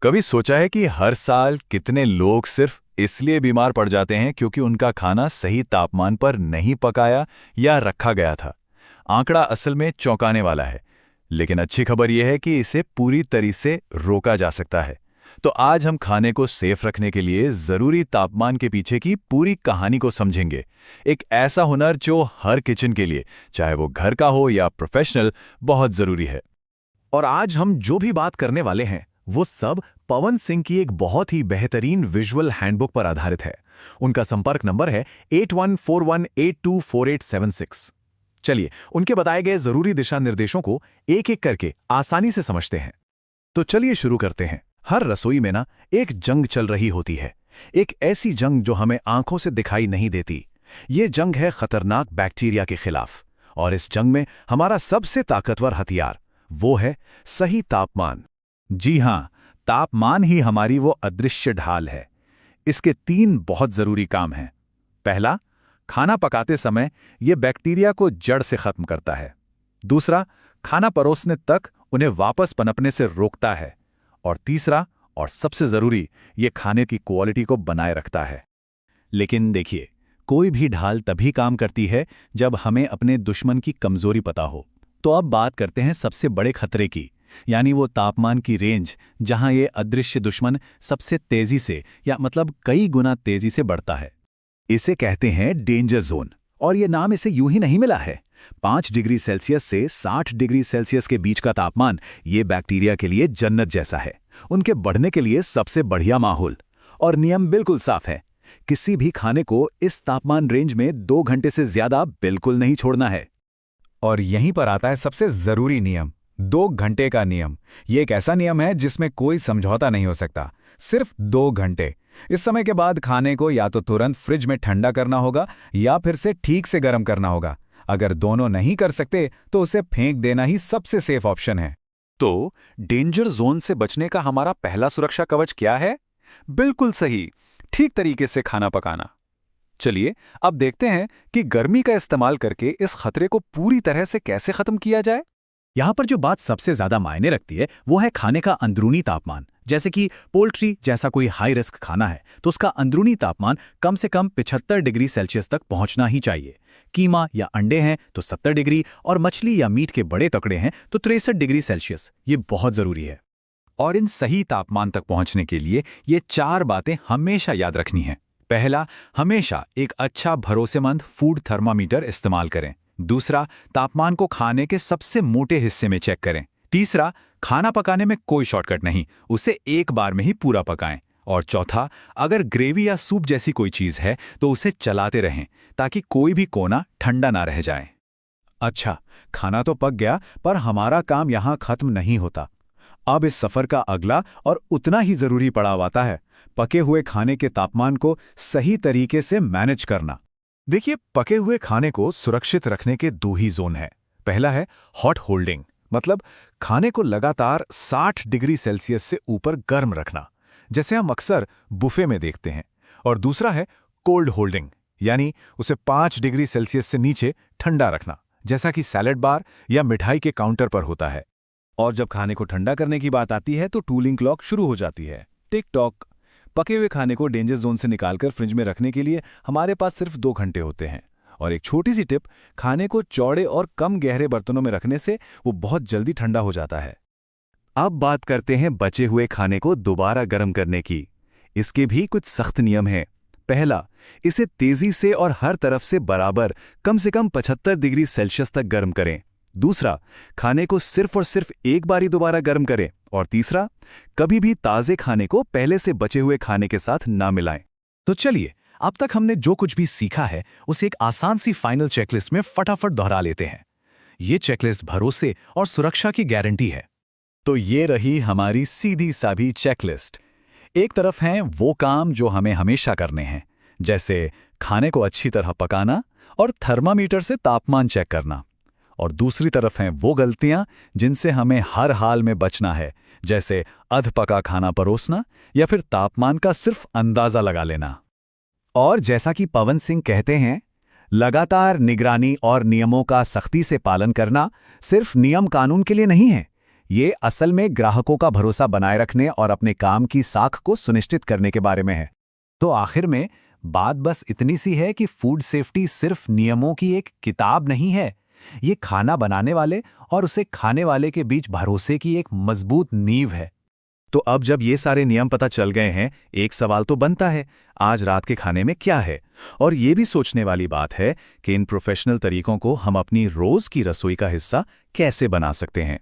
कभी सोचा है कि हर साल कितने लोग सिर्फ इसलिए बीमार पड़ जाते हैं क्योंकि उनका खाना सही तापमान पर नहीं पकाया या रखा गया था। आंकड़ा असल में चौंकाने वाला है, लेकिन अच्छी खबर यह है कि इसे पूरी तरह से रोका जा सकता है। तो आज हम खाने को सेफ रखने के लिए जरूरी तापमान के पीछे की पूरी कहानी को समझेंगे। एक ऐसा हुनर जो हर किचन के लिए, चाहे वो घर का हो या प्रोफेशनल, बहुत जरूरी है। और आज हम जो भी बात करने वाले हैं वो सब पवन सिंह की एक बहुत ही बेहतरीन विजुअल हैंडबुक पर आधारित है। उनका संपर्क नंबर है 8141824876। चलिए उनके बताए गए जरूरी दिशा निर्देशों को एक एक करके आसानी से समझते हैं। तो चलिए शुरू करते हैं। हर रसोई में ना एक जंग चल रही होती है, एक ऐसी जंग जो हमें आंखों से दिखाई नहीं देती। ये जंग है खतरनाक बैक्टीरिया के खिलाफ, और इस जंग में हमारा सबसे ताकतवर हथियार वो है सही तापमान। जी हाँ, तापमान ही हमारी वो अदृश्य ढाल है। इसके 3 बहुत जरूरी काम हैं। पहला, खाना पकाते समय ये बैक्टीरिया को जड़ से खत्म करता है। दूसरा, खाना परोसने तक उन्हें वापस पनपने से रोकता है। और तीसरा और सबसे जरूरी, ये खाने की क्वालिटी को बनाए रखता है। लेकिन देखिए, कोई भी ढाल तभी काम करती है जब हमें अपने दुश्मन की कमजोरी पता हो। तो अब बात करते हैं सबसे बड़े खतरे की, यानी वो तापमान की रेंज जहां ये अदृश्य दुश्मन सबसे तेजी से, या मतलब कई गुना तेजी से बढ़ता है। इसे कहते हैं डेंजर जोन, और ये नाम इसे यूं ही नहीं मिला है। 5 डिग्री सेल्सियस से 60 डिग्री सेल्सियस के बीच का तापमान ये बैक्टीरिया के लिए जन्नत जैसा है। उनके बढ़ने के लिए सबसे बढ़िया माहौल। और नियम बिल्कुल साफ है, किसी भी खाने को इस तापमान रेंज में 2 घंटे से ज्यादा बिल्कुल नहीं छोड़ना है। और यहीं पर आता है सबसे जरूरी नियम, 2 घंटे का नियम। ये एक ऐसा नियम है जिसमें कोई समझौता नहीं हो सकता। सिर्फ 2 घंटे। इस समय के बाद खाने को या तो तुरंत फ्रिज में ठंडा करना होगा या फिर से ठीक से गर्म करना होगा। अगर दोनों नहीं कर सकते तो उसे फेंक देना ही सबसे सेफ ऑप्शन है। तो डेंजर जोन से बचने का हमारा पहला सुरक्षा कवच क्या है? बिल्कुल सही, ठीक तरीके से खाना पकाना। चलिए अब देखते हैं कि गर्मी का इस्तेमाल करके इस खतरे को पूरी तरह से कैसे खत्म किया जाए। यहां पर जो बात सबसे ज्यादा मायने रखती है वो है खाने का अंदरूनी तापमान। जैसे कि पोल्ट्री जैसा कोई हाई रिस्क खाना है तो उसका अंदरूनी तापमान कम से कम 75 डिग्री सेल्सियस तक पहुंचना ही चाहिए। कीमा या अंडे हैं तो 70 डिग्री, और मछली या मीट के बड़े टुकड़े हैं तो 63 डिग्री सेल्सियस। ये बहुत जरूरी है। और इन सही तापमान तक पहुंचने के लिए ये 4 बातें हमेशा याद रखनी हैं। पहला, हमेशा एक अच्छा भरोसेमंद फूड थर्मामीटर इस्तेमाल करें। दूसरा, तापमान को खाने के सबसे मोटे हिस्से में चेक करें। तीसरा, खाना पकाने में कोई शॉर्टकट नहीं, उसे एक बार में ही पूरा पकाएं। और चौथा, अगर ग्रेवी या सूप जैसी कोई चीज़ है तो उसे चलाते रहें ताकि कोई भी कोना ठंडा ना रह जाए। अच्छा, खाना तो पक गया, पर हमारा काम यहां खत्म नहीं होता। अब इस सफर का अगला और उतना ही जरूरी पड़ाव आता है, पके हुए खाने के तापमान को सही तरीके से मैनेज करना। देखिए, पके हुए खाने को सुरक्षित रखने के 2 ही जोन हैं। पहला है हॉट होल्डिंग, मतलब खाने को लगातार 60 डिग्री सेल्सियस से ऊपर गर्म रखना, जैसे हम अक्सर बुफे में देखते हैं। और दूसरा है कोल्ड होल्डिंग, यानी उसे 5 डिग्री सेल्सियस से नीचे ठंडा रखना, जैसा कि सैलेड बार या मिठाई के काउंटर पर होता है। और जब खाने को ठंडा करने की बात आती है तो टूलिंग क्लॉक शुरू हो जाती है, टिक टॉक। पके हुए खाने को डेंजर जोन से निकालकर फ्रिज में रखने के लिए हमारे पास सिर्फ 2 घंटे होते हैं। और एक छोटी सी टिप, खाने को चौड़े और कम गहरे बर्तनों में रखने से वो बहुत जल्दी ठंडा हो जाता है। अब बात करते हैं बचे हुए खाने को दोबारा गर्म करने की। इसके भी कुछ सख्त नियम हैं। पहला, इसे तेजी से और हर तरफ से बराबर कम से कम 75 डिग्री सेल्सियस तक गर्म करें। दूसरा, खाने को सिर्फ और सिर्फ एक बार ही दोबारा गर्म करें। और तीसरा, कभी भी ताजे खाने को पहले से बचे हुए खाने के साथ ना मिलाएं। तो चलिए, अब तक हमने जो कुछ भी सीखा है उसे एक आसान सी फाइनल चेकलिस्ट में फटाफट दोहरा लेते हैं। ये चेकलिस्ट भरोसे और सुरक्षा की गारंटी है। तो ये रही हमारी सीधी सादी चेकलिस्ट। एक तरफ हैं वो काम जो हमें हमेशा करने हैं, जैसे खाने को अच्छी तरह पकाना और थर्मामीटर से तापमान चेक करना। और दूसरी तरफ हैं वो गलतियां जिनसे हमें हर हाल में बचना है, जैसे अधपका खाना परोसना या फिर तापमान का सिर्फ अंदाजा लगा लेना। और जैसा कि पवन सिंह कहते हैं, लगातार निगरानी और नियमों का सख्ती से पालन करना सिर्फ नियम कानून के लिए नहीं है, ये असल में ग्राहकों का भरोसा बनाए रखने और अपने काम की साख को सुनिश्चित करने के बारे में है। तो आखिर में बात बस इतनी सी है कि फूड सेफ्टी सिर्फ नियमों की एक किताब नहीं है, ये खाना बनाने वाले और उसे खाने वाले के बीच भरोसे की एक मजबूत नींव है। तो अब जब ये सारे नियम पता चल गए हैं, एक सवाल तो बनता है, आज रात के खाने में क्या है? और ये भी सोचने वाली बात है कि इन प्रोफेशनल तरीकों को हम अपनी रोज की रसोई का हिस्सा कैसे बना सकते हैं।